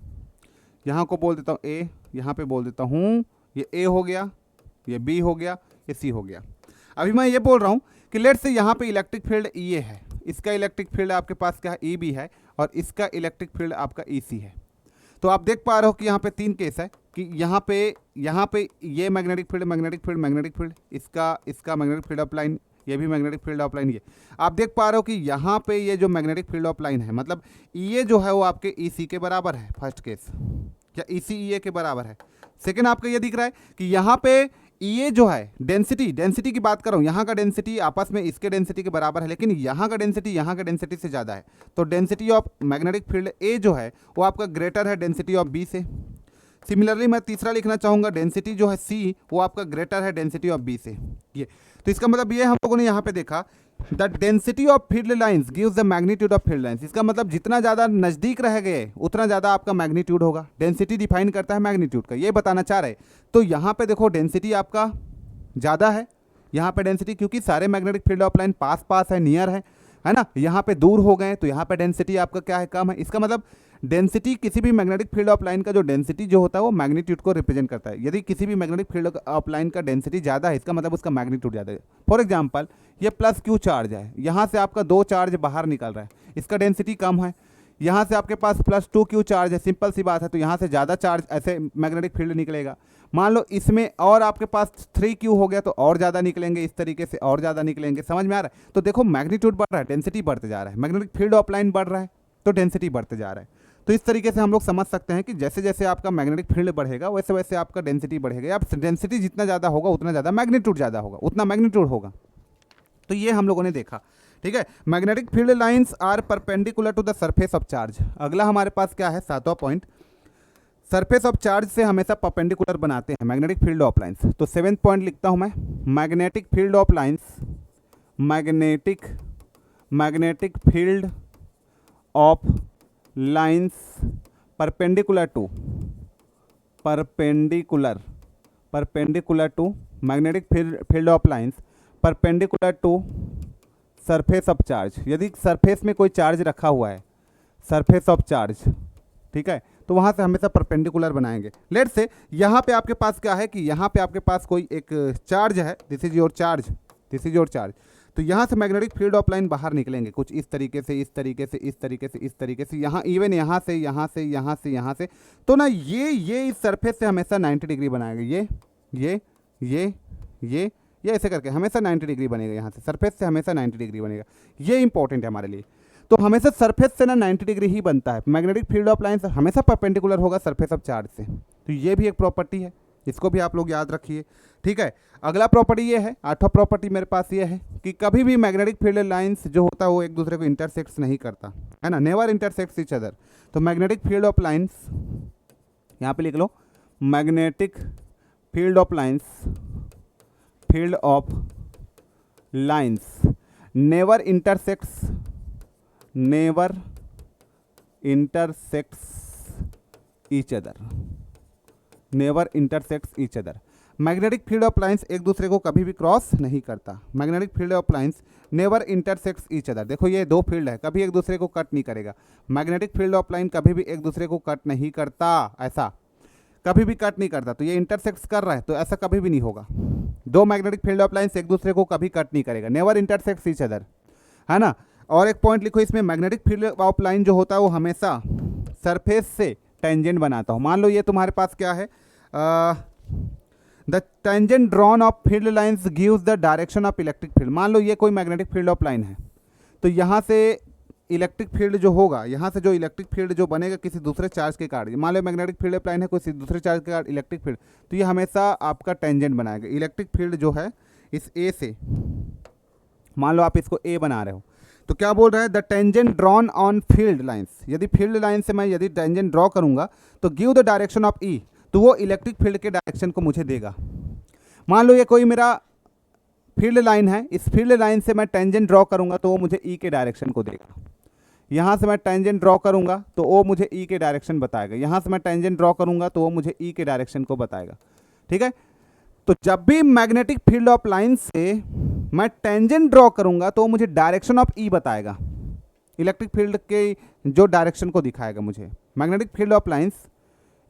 A: यहाँ को बोल देता हूँ ए, यहाँ पे बोल देता हूँ ये ए हो गया, ये बी हो गया, ये सी हो गया। अभी मैं ये बोल रहा हूँ कि लेट से यहाँ पे इलेक्ट्रिक फील्ड ये है, इसका इलेक्ट्रिक फील्ड आपके पास क्या है ई बी है, और इसका इलेक्ट्रिक फील्ड आपका ई सी है। तो आप देख पा रहे हो कि यहाँ पे 3 केस है कि यहाँ पे ये magnetic field magnetic field magnetic field, इसका मैग्नेटिक फील्ड ऑफ लाइन, ये भी मैग्नेटिक फील्ड ऑफ लाइन, ये आप देख पा रहे हो कि यहाँ पे ये जो मैग्नेटिक फील्ड ऑफ लाइन है, मतलब ये जो है वो आपके ई सी के बराबर है, फर्स्ट केस, क्या ई सी ई ए के बराबर है। सेकेंड आपका ये दिख रहा है कि यहाँ पे ये जो है डेंसिटी की बात कर रहा हूँ, यहाँ का डेंसिटी आपस में इसके डेंसिटी के बराबर है, लेकिन यहाँ का डेंसिटी से ज़्यादा है, तो डेंसिटी ऑफ मैग्नेटिक फील्ड ए जो है वो आपका ग्रेटर है डेंसिटी ऑफ बी से। सिमिलरली मैं तीसरा लिखना चाहूँगा, डेंसिटी जो है सी वो आपका ग्रेटर है डेंसिटी ऑफ बी से। ये तो इसका मतलब ये हम लोगों ने यहाँ पे देखा the density of field lines gives the magnitude of field lines. इसका मतलब जितना ज़्यादा नज़दीक रह गए उतना ज़्यादा आपका मैग्नीट्यूड होगा। डेंसिटी डिफाइन करता है मैग्नीट्यूड का, ये बताना चाह रहे। तो यहाँ पे देखो डेंसिटी आपका ज़्यादा है, यहाँ पे डेंसिटी, क्योंकि सारे मैग्नेटिक फील्ड ऑफ लाइन पास पास है, नियर है ना। यहाँ पे दूर हो गए तो यहाँ पे डेंसिटी आपका क्या है, कम है। इसका मतलब डेंसिटी किसी भी मैग्नेटिक फील्ड ऑफ लाइन का जो डेंसिटी जो होता है वो मैग्नीट्यूड को रिप्रेजेंट करता है। यदि किसी भी मैग्नेटिक फील्ड ऑफ लाइन का डेंसिटी ज़्यादा है, इसका मतलब उसका मैग्नीट्यूड ज़्यादा है। फॉर एग्जांपल ये प्लस क्यू चार्ज है, यहाँ से आपका 2 चार्ज बाहर निकल रहा है, इसका डेंसिटी कम है। यहाँ से आपके पास प्लस 2 क्यू चार्ज है, सिंपल सी बात है, तो यहाँ से ज़्यादा चार्ज ऐसे मैग्नेटिक फील्ड निकलेगा। मान लो इसमें और आपके पास 3 क्यू हो गया तो और ज़्यादा निकलेंगे, इस तरीके से और ज़्यादा निकलेंगे। समझ में आ रहा है? तो देखो मैग्नीट्यूड बढ़ रहा है, डेंसिटी बढ़ते जा रहा है, मैग्नेटिक फील्ड ऑफ लाइन बढ़ रहा है तो डेंसिटी बढ़ते जा रहा है। तो इस तरीके से हम लोग समझ सकते हैं कि जैसे जैसे आपका मैग्नेटिक फील्ड बढ़ेगा वैसे वैसे आपका डेंसिटी बढ़ेगा। या डेंसिटी जितना ज़्यादा होगा उतना ज़्यादा मैग्नीट्यूड ज़्यादा होगा, उतना मैग्नीट्यूड होगा। तो ये हम लोगों ने देखा, ठीक है। Magnetic field lines are perpendicular to the surface of charge. अगला हमारे पास क्या है, 7वां पॉइंट, सरफेस ऑफ चार्ज से हमेशा परपेंडिकुलर बनाते हैं मैग्नेटिक फील्ड ऑफ लाइंस। तो 7th पॉइंट लिखता हूं मैं, magnetic field of lines, magnetic field of lines perpendicular to magnetic field of lines perpendicular to surface of charge. यदि सरफेस में कोई चार्ज रखा हुआ है, सरफेस ऑफ चार्ज, ठीक है, तो वहाँ से हमेशा परपेंडिकुलर बनाएंगे। लेट से यहाँ पे आपके पास क्या है कि यहाँ पे आपके पास कोई एक चार्ज है, दिस इज योर चार्ज, तो यहाँ से मैग्नेटिक फील्ड ऑफ लाइन बाहर निकलेंगे कुछ इस तरीके से, इस तरीके से, इस तरीके से, इस तरीके से, यहाँ इवन यहाँ से, तो ना ये इस सरफेस से हमेशा 90 डिग्री बनाएगा। ये ऐसे करके हमेशा 90 डिग्री बनेगा, यहाँ से सरफेस से हमेशा 90 डिग्री बनेगा। ये इंपॉर्टेंट है हमारे लिए। तो हमेशा सरफेस से ना 90 डिग्री ही बनता है, मैग्नेटिक फील्ड ऑफ लाइन हमेशा परपेंडिकुलर होगा सरफेस ऑफ चार्ज से। तो ये भी एक प्रॉपर्टी है, इसको भी आप लोग याद रखिए, ठीक है। अगला प्रॉपर्टी ये है, 8वां प्रॉपर्टी मेरे पास ये है कि कभी भी मैग्नेटिक फील्ड लाइंस जो होता है वो एक दूसरे को इंटरसेक्ट्स नहीं करता है ना, नेवर इंटरसेक्ट्स ईच अदर। तो मैग्नेटिक फील्ड ऑफ लाइंस, यहाँ पे लिख लो, magnetic field of lines never intersects each other. Magnetic field of lines एक दूसरे को कभी भी क्रॉस नहीं करता। Magnetic field of lines never intersects each other. देखो ये 2 फील्ड है, कभी एक दूसरे को कट नहीं करेगा। मैग्नेटिक फील्ड ऑफ लाइन कभी भी एक दूसरे को कट नहीं करता, ऐसा कभी भी कट नहीं करता। तो ये इंटरसेक्ट्स कर रहा है तो ऐसा कभी भी नहीं होगा। 2 मैग्नेटिक फील्ड ऑफ लाइंस एक दूसरे को कभी कट नहीं करेगा, नेवर इंटरसेक्ट्स ईच अदर, है ना। और एक पॉइंट लिखो इसमें, मैग्नेटिक फील्ड ऑफ लाइन जो होता है वो हमेशा सरफेस से टेंजेंट बनाता हो। मान लो ये तुम्हारे पास क्या है, the tangent drawn of field lines gives the direction of electric field. मान लो ये कोई मैग्नेटिक फील्ड ऑफ लाइन है, तो यहाँ से इलेक्ट्रिक फील्ड जो होगा, यहाँ से जो इलेक्ट्रिक फील्ड जो बनेगा किसी दूसरे चार्ज के कारण, मान लो मैग्नेटिक फील्ड ऑफ लाइन है किसी दूसरे चार्ज के कारण इलेक्ट्रिक फील्ड, तो ये हमेशा आपका टेंजेंट बनाएगा। इलेक्ट्रिक फील्ड जो है इस ए से, मान लो आप इसको ए बना रहे हो, तो क्या बोल रहा है, the tangent drawn on field lines. यदि फील्ड लाइन से मैं यदि टेंजेंट ड्रॉ करूंगा तो गिव द डायरेक्शन ऑफ ई, तो वो इलेक्ट्रिक फील्ड के डायरेक्शन को मुझे देगा। मान लो ये कोई मेरा फील्ड लाइन है, इस फील्ड लाइन से मैं टेंजेंट ड्रॉ करूंगा तो वो मुझे ई के डायरेक्शन को देगा। यहाँ से मैं टेंजेंट ड्रॉ करूंगा तो वो मुझे ई के डायरेक्शन बताएगा। यहाँ से मैं टेंजेंट ड्रॉ करूंगा तो वो मुझे ई के डायरेक्शन को बताएगा। ठीक है, तो जब भी मैग्नेटिक फील्ड ऑफ लाइन से मैं टेंजेंट ड्रॉ करूंगा तो वो मुझे डायरेक्शन ऑफ ई बताएगा, इलेक्ट्रिक फील्ड के जो डायरेक्शन को दिखाएगा मुझे। मैग्नेटिक फील्ड ऑफ लाइंस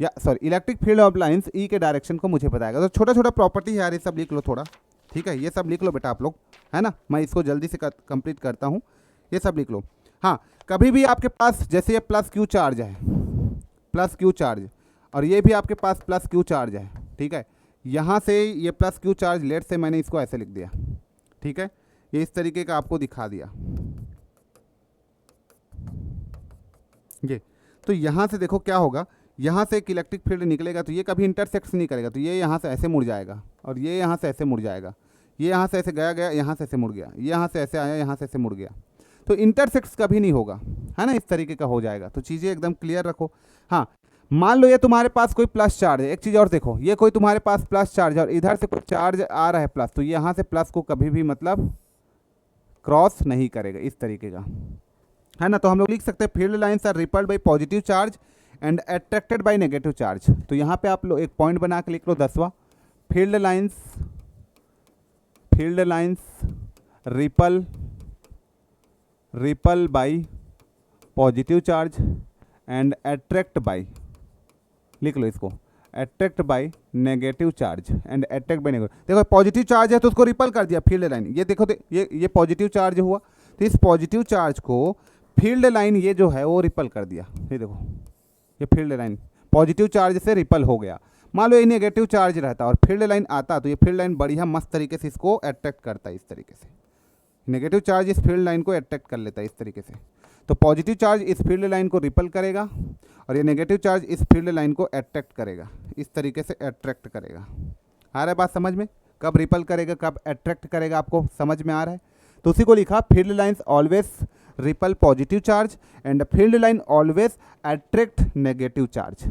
A: या sorry electric field of lines E के डायरेक्शन को मुझे बताएगा। तो छोटा छोटा प्रॉपर्टी है यार, ये सब लिख लो थोड़ा। ठीक है, ये सब लिख लो बेटा आप लोग, है ना। मैं इसको जल्दी से कंप्लीट करता हूँ, ये सब लिख लो। हाँ, कभी भी आपके पास जैसे ये प्लस क्यू चार्ज है, प्लस क्यू चार्ज, और ये भी आपके पास प्लस क्यू चार्ज है। ठीक है, यहाँ से ये प्लस क्यू चार्ज, लेट से मैंने इसको ऐसे लिख दिया। ठीक है, ये इस तरीके का आपको दिखा दिया ये। तो यहाँ से देखो क्या होगा, यहाँ से एक इलेक्ट्रिक फील्ड निकलेगा तो ये कभी इंटरसेक्ट नहीं करेगा, तो ये यहाँ से ऐसे मुड़ जाएगा और ये यहाँ से ऐसे मुड़ जाएगा, ये यहाँ से ऐसे गया गया, यहाँ से ऐसे मुड़ गया, ये यहाँ से ऐसे आया, यहाँ से ऐसे मुड़ गया, तो इंटरसेक्ट्स कभी नहीं होगा, है ना। इस तरीके का हो जाएगा। तो चीज़ें एकदम क्लियर रखो। हाँ, मान लो ये तुम्हारे पास कोई प्लस चार्ज है, एक चीज़ और देखो, ये कोई तुम्हारे पास प्लस चार्ज है और इधर से कोई चार्ज आ रहा है प्लस, तो यहाँ से प्लस को कभी भी मतलब क्रॉस नहीं करेगा, इस तरीके का, है ना। तो हम लोग लिख सकते हैं field lines are repelled by positive charge and attracted by negative charge. तो यहाँ पे आप लोग एक पॉइंट बना के लिख लो 10वां, field lines repel by positive charge and attract by, लिख लो इसको, attract by negative charge and attract by negative. देखो पॉजिटिव चार्ज है तो उसको रिपल कर दिया फील्ड लाइन, ये देखो ये पॉजिटिव चार्ज हुआ, तो इस पॉजिटिव चार्ज को फील्ड लाइन ये जो है वो रिपल कर दिया। ये देखो, ये फील्ड लाइन पॉजिटिव चार्ज से रिपल हो गया। मान लो ये नेगेटिव चार्ज रहता और फील्ड लाइन आता तो ये फील्ड लाइन बढ़िया मस्त तरीके से इसको अट्रैक्ट करता है, इस तरीके से नेगेटिव चार्ज इस फील्ड लाइन को अट्रैक्ट कर लेता है इस तरीके से। तो पॉजिटिव चार्ज इस फील्ड लाइन को रिपल करेगा और ये नेगेटिव चार्ज इस फील्ड लाइन को अट्रैक्ट करेगा, इस तरीके से अट्रैक्ट करेगा। आ रहा है बात समझ में, कब रिपल करेगा कब अट्रैक्ट करेगा, आपको समझ में आ रहा है। तो उसी को लिखा, field lines always ripple positive charge and field line always attract negative charge.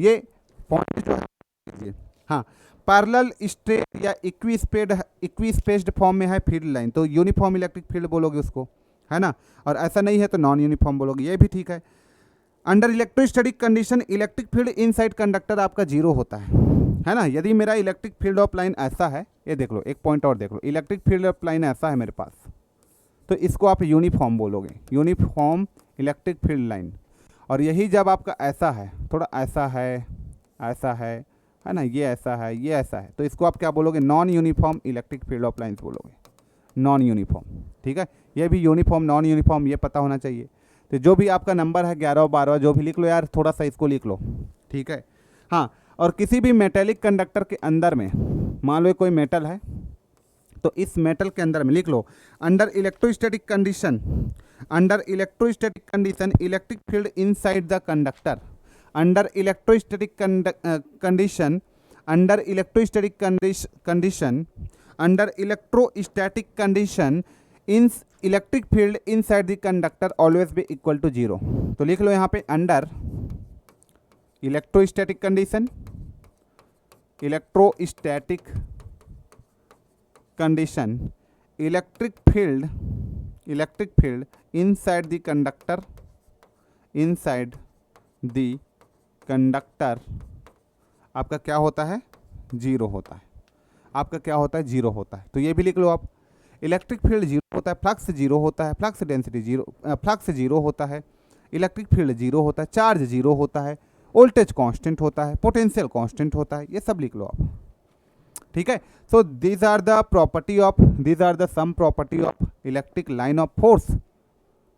A: ये पॉइंट जो है, हाँ, पैरेलल स्ट्रेट या इक्विस्पेस्ड फॉर्म में है फील्ड लाइन तो यूनिफॉर्म इलेक्ट्रिक फील्ड बोलोगे उसको, है ना। और ऐसा नहीं है तो नॉन यूनिफॉर्म बोलोगे, ये भी ठीक है। Under electrostatic condition electric field inside conductor आपका जीरो होता है ना। यदि मेरा इलेक्ट्रिक फील्ड ऑफ लाइन ऐसा है, ये देख लो, एक पॉइंट और देख लो, इलेक्ट्रिक फील्ड ऑफ लाइन ऐसा है मेरे पास, तो इसको आप यूनिफॉर्म बोलोगे, यूनिफॉर्म इलेक्ट्रिक फील्ड लाइन। और यही जब आपका ऐसा है, थोड़ा ऐसा है, ऐसा है ना, ये ऐसा है, ये ऐसा है, तो इसको आप क्या बोलोगे, non uniform electric field of lines बोलोगे, नॉन यूनिफॉर्म। ठीक है, ये भी यूनिफॉर्म नॉन यूनिफॉर्म ये पता होना चाहिए। तो जो भी आपका नंबर है 11 और 12 जो भी लिख लो यार, थोड़ा सा इसको लिख लो। ठीक है, हाँ, और किसी भी मेटेलिक कंडक्टर के अंदर में, मान लो कोई मेटल है तो इस मेटल के अंदर में लिख लो, under electrostatic condition electric field inside the conductor, under electrostatic condition in electric field inside the conductor always be equal to 0। तो लिख लो यहाँ पे, under electrostatic condition electric field inside the conductor आपका क्या होता है, 0 होता है, आपका क्या होता है, 0 होता है। तो ये भी लिख लो आप, इलेक्ट्रिक फील्ड 0 होता है, फ्लक्स 0 होता है, फ्लक्स डेंसिटी 0, फ्लक्स 0 होता है, इलेक्ट्रिक फील्ड 0 होता है, चार्ज 0 होता है, वोल्टेज कांस्टेंट होता है, पोटेंशियल कांस्टेंट होता है, ये सब लिख लो आप। ठीक है, so these are the some property of electric line of force,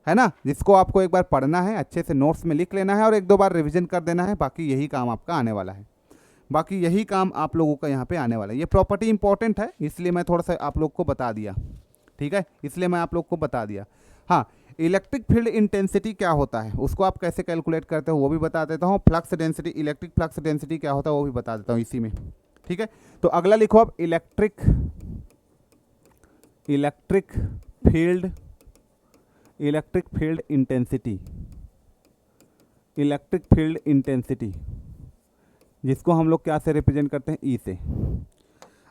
A: है ना, जिसको आपको एक बार पढ़ना है, अच्छे से नोट्स में लिख लेना है और एक दो बार रिवीजन कर देना है। बाकी यही काम आपका आने वाला है, बाकी यही काम आप लोगों का यहाँ पे आने वाला है। ये प्रॉपर्टी इंपॉर्टेंट है इसलिए मैं थोड़ा सा आप लोग को बता दिया। ठीक है, इसलिए मैं आप लोग को बता दिया। हाँ, इलेक्ट्रिक फील्ड इंटेंसिटी क्या होता है उसको आप कैसे कैलकुलेट करते हो वो भी बता देता हूँ। Flux density, electric flux density क्या होता है वो भी बता देता हूँ इसी में। ठीक है, तो अगला लिखो आप, इलेक्ट्रिक फील्ड इंटेंसिटी, जिसको हम लोग क्या से रिप्रेजेंट करते हैं, ई से।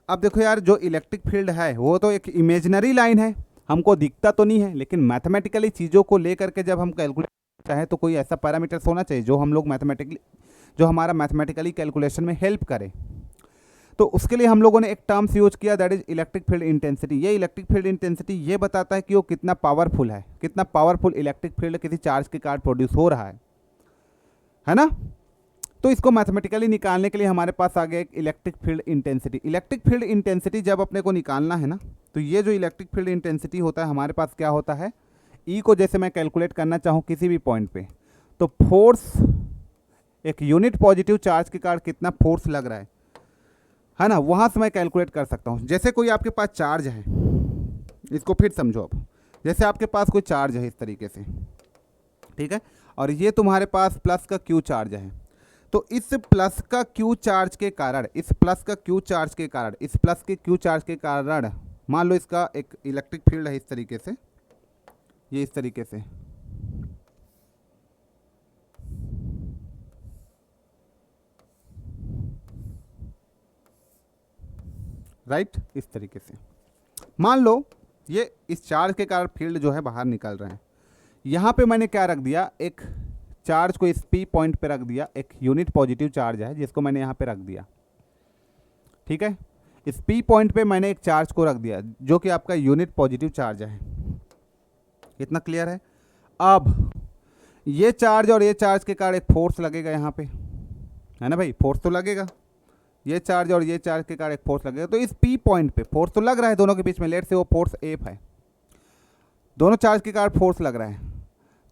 A: अब देखो यार, जो इलेक्ट्रिक फील्ड है वो तो एक इमेजिनरी लाइन है, हमको दिखता तो नहीं है, लेकिन मैथमेटिकली चीज़ों को लेकर के जब हम कैलकुलेट चाहे तो कोई ऐसा पैरामीटर्स होना चाहिए जो हम लोग मैथमेटिकली, जो हमारा मैथमेटिकली कैलकुलेशन में हेल्प करे। तो उसके लिए हम लोगों ने एक टर्म्स यूज किया, that is electric field intensity. ये इलेक्ट्रिक फील्ड इंटेंसिटी ये बताता है कि वो कितना पावरफुल है, कितना पावरफुल इलेक्ट्रिक फील्ड किसी चार्ज के कारण प्रोड्यूस हो रहा है ना। तो इसको मैथमेटिकली निकालने के लिए हमारे पास आ गया एक electric field intensity. Electric field intensity जब अपने को निकालना है ना, तो ये जो इलेक्ट्रिक फील्ड इंटेंसिटी होता है हमारे पास क्या होता है, ई को जैसे मैं कैलकुलेट करना चाहूँ किसी भी पॉइंट पे, तो फोर्स, एक यूनिट पॉजिटिव चार्ज के कारण कितना फोर्स लग रहा है ना, वहाँ से मैं कैलकुलेट कर सकता हूँ। जैसे कोई आपके पास चार्ज है, इसको फिर समझो। अब जैसे आपके पास कोई चार्ज है इस तरीके से, ठीक है, और ये तुम्हारे पास प्लस का क्यू चार्ज है, तो इस प्लस का क्यू चार्ज के कारण, इस प्लस का क्यू चार्ज के कारण, इस प्लस के क्यू चार्ज के कारण मान लो इसका एक इलेक्ट्रिक फील्ड है इस तरीके से, ये इस तरीके से, राइट, इस तरीके से मान लो ये इस चार्ज के कारण फील्ड जो है बाहर निकल रहे हैं। यहाँ पे मैंने क्या रख दिया, एक चार्ज को इस पी पॉइंट पे रख दिया, एक यूनिट पॉजिटिव चार्ज है जिसको मैंने यहाँ पे रख दिया, ठीक है। इस पी पॉइंट पे मैंने एक चार्ज को रख दिया जो कि आपका यूनिट पॉजिटिव चार्ज है। इतना क्लियर है। अब ये चार्ज और ये चार्ज के कारण एक फोर्स लगेगा यहाँ पे, है ना भाई, फोर्स तो लगेगा। ये चार्ज और ये चार्ज के कारण एक फोर्स लगेगा, तो इस पी पॉइंट पे फोर्स तो लग रहा है दोनों के बीच में, लेट से वो फोर्स एफ है, दोनों चार्ज के कारण फोर्स लग रहा है।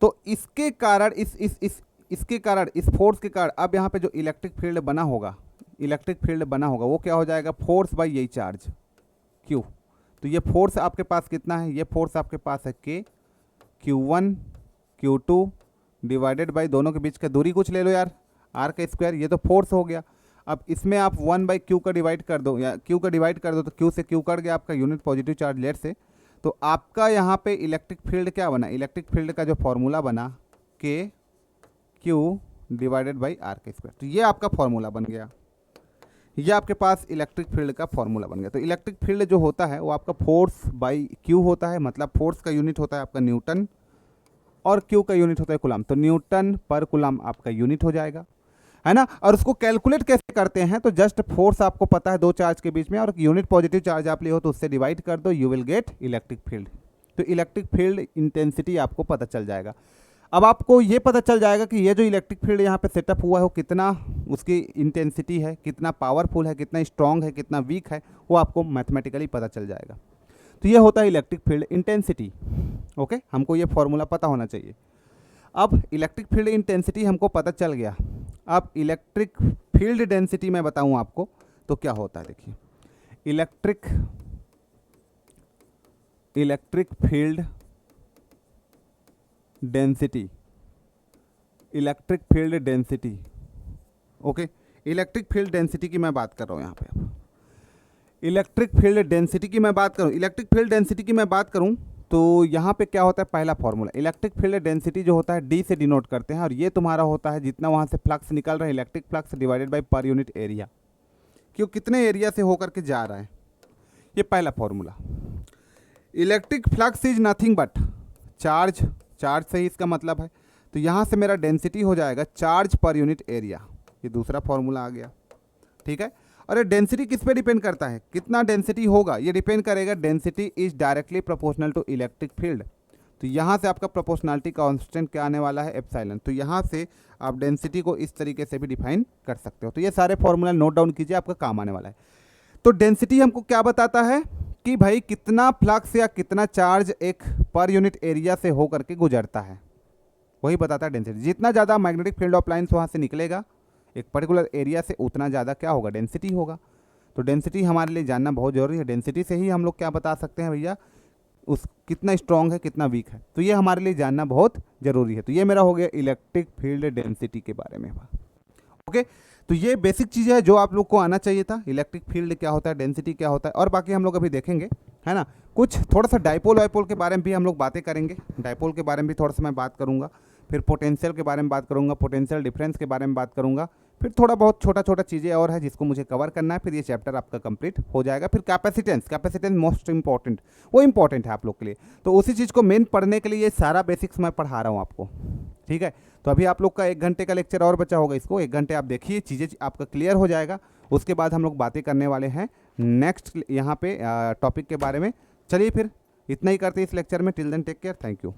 A: तो इसके कारण इसके कारण, इस फोर्स के कारण अब यहाँ पे जो इलेक्ट्रिक फील्ड बना होगा, इलेक्ट्रिक फील्ड बना होगा वो क्या हो जाएगा, फोर्स बाई यही चार्ज क्यू। तो ये फोर्स आपके पास कितना है, ये फोर्स आपके पास है के Q1 Q2 डिवाइडेड बाई दोनों के बीच का दूरी कुछ ले लो यार, आर का स्क्वायर, ये तो फोर्स हो गया। अब इसमें आप 1/Q का डिवाइड कर दो, या Q का डिवाइड कर दो, तो Q से Q कट गया आपका यूनिट पॉजिटिव चार्ज लेट से। तो आपका यहाँ पे इलेक्ट्रिक फील्ड क्या बना, इलेक्ट्रिक फील्ड का जो फॉर्मूला बना के Q डिवाइडेड बाई आर का स्क्वायर। तो ये आपका फॉर्मूला बन गया, ये आपके पास इलेक्ट्रिक फील्ड का फॉर्मूला बन गया। तो इलेक्ट्रिक फील्ड जो होता है वो आपका फोर्स बाई क्यू होता है, मतलब फोर्स का यूनिट होता है आपका न्यूटन और क्यू का यूनिट होता है कूलम। तो न्यूटन पर कूलम आपका यूनिट हो जाएगा, है ना। और उसको कैलकुलेट कैसे करते हैं, तो जस्ट फोर्स आपको पता है दो चार्ज के बीच में, और यूनिट पॉजिटिव चार्ज आप लिए हो तो उससे डिवाइड कर दो, you will get electric field. तो इलेक्ट्रिक फील्ड इंटेंसिटी आपको पता चल जाएगा। अब आपको ये पता चल जाएगा कि ये जो इलेक्ट्रिक फील्ड यहाँ पे सेटअप हुआ है वो कितना, उसकी इंटेंसिटी है, कितना पावरफुल है, कितना स्ट्रॉन्ग है, कितना वीक है, वो आपको मैथमेटिकली पता चल जाएगा। तो ये होता है इलेक्ट्रिक फील्ड इंटेंसिटी। ओके, हमको ये फॉर्मूला पता होना चाहिए। अब इलेक्ट्रिक फील्ड इंटेंसिटी हमको पता चल गया। अब इलेक्ट्रिक फील्ड डेंसिटी मैं बताऊँ आपको तो क्या होता है, देखिए electric field density, electric field density. Okay, electric field density की मैं बात कर रहा हूँ यहाँ पे। अब इलेक्ट्रिक फील्ड डेंसिटी की मैं बात करूँ, इलेक्ट्रिक फील्ड डेंसिटी की मैं बात करूँ तो यहाँ पे क्या होता है, पहला फॉर्मूला, इलेक्ट्रिक फील्ड डेंसिटी जो होता है डी से डिनोट करते हैं, और ये तुम्हारा होता है जितना वहाँ से फ्लक्स निकल रहा है, electric flux divided by per unit area, क्यों कितने एरिया से होकर के जा रहा है, ये पहला formula. Electric flux is nothing but charge, charge से ही इसका मतलब है, तो यहाँ से मेरा डेंसिटी हो जाएगा चार्ज पर यूनिट एरिया, ये दूसरा फॉर्मूला आ गया, ठीक है। और ये डेंसिटी किस पे डिपेंड करता है, कितना डेंसिटी होगा, ये डिपेंड करेगा, density is directly proportional to electric field. तो यहाँ से आपका प्रोपोर्शनलिटी कांस्टेंट क्या आने वाला है, एप्सिलॉन। तो यहाँ से आप डेंसिटी को इस तरीके से भी डिफाइन कर सकते हो। तो ये सारे फॉर्मूला नोट डाउन कीजिए, आपका काम आने वाला है। तो डेंसिटी हमको क्या बताता है कि भाई कितना फ्लक्स या कितना चार्ज एक पर यूनिट एरिया से हो करके गुजरता है, वही बताता है डेंसिटी। जितना ज़्यादा मैग्नेटिक फील्ड ऑफ लाइन्स वहाँ से निकलेगा एक पर्टिकुलर एरिया से, उतना ज़्यादा क्या होगा, डेंसिटी होगा। तो डेंसिटी हमारे लिए जानना बहुत ज़रूरी है। डेंसिटी से ही हम लोग क्या बता सकते हैं भैया, उस कितना स्ट्रॉन्ग है, कितना वीक है, तो ये हमारे लिए जानना बहुत ज़रूरी है। तो ये मेरा हो गया इलेक्ट्रिक फील्ड डेंसिटी के बारे में। ओके, तो ये बेसिक चीज़ है जो आप लोग को आना चाहिए था, इलेक्ट्रिक फील्ड क्या होता है, डेंसिटी क्या होता है, और बाकी हम लोग अभी देखेंगे, है ना। कुछ थोड़ा सा डाइपोल वाइपोल के बारे में भी हम लोग बातें करेंगे, डाइपोल के बारे में भी थोड़ा सा मैं बात करूँगा। फिर पोटेंशियल के बारे में बात करूँगा, पोटेंशियल डिफरेंस के बारे में बात करूँगा, फिर थोड़ा बहुत छोटा छोटा चीज़ें और है जिसको मुझे कवर करना है, फिर ये चैप्टर आपका कंप्लीट हो जाएगा। फिर कैपेसिटेंस, कैपेसिटेंस मोस्ट इंपॉर्टेंट, वो इंपॉर्टेंट है आप लोग के लिए। तो उसी चीज़ को मेन पढ़ने के लिए ये सारा बेसिक्स मैं पढ़ा रहा हूँ आपको, ठीक है। तो अभी आप लोग का 1 घंटे का लेक्चर और बचा होगा, इसको 1 घंटे आप देखिए, चीज़ें आपका क्लियर हो जाएगा। उसके बाद हम लोग बातें करने वाले हैं नेक्स्ट यहाँ पे टॉपिक के बारे में। चलिए फिर इतना ही करते हैं इस लेक्चर में। Till then take care, thank you.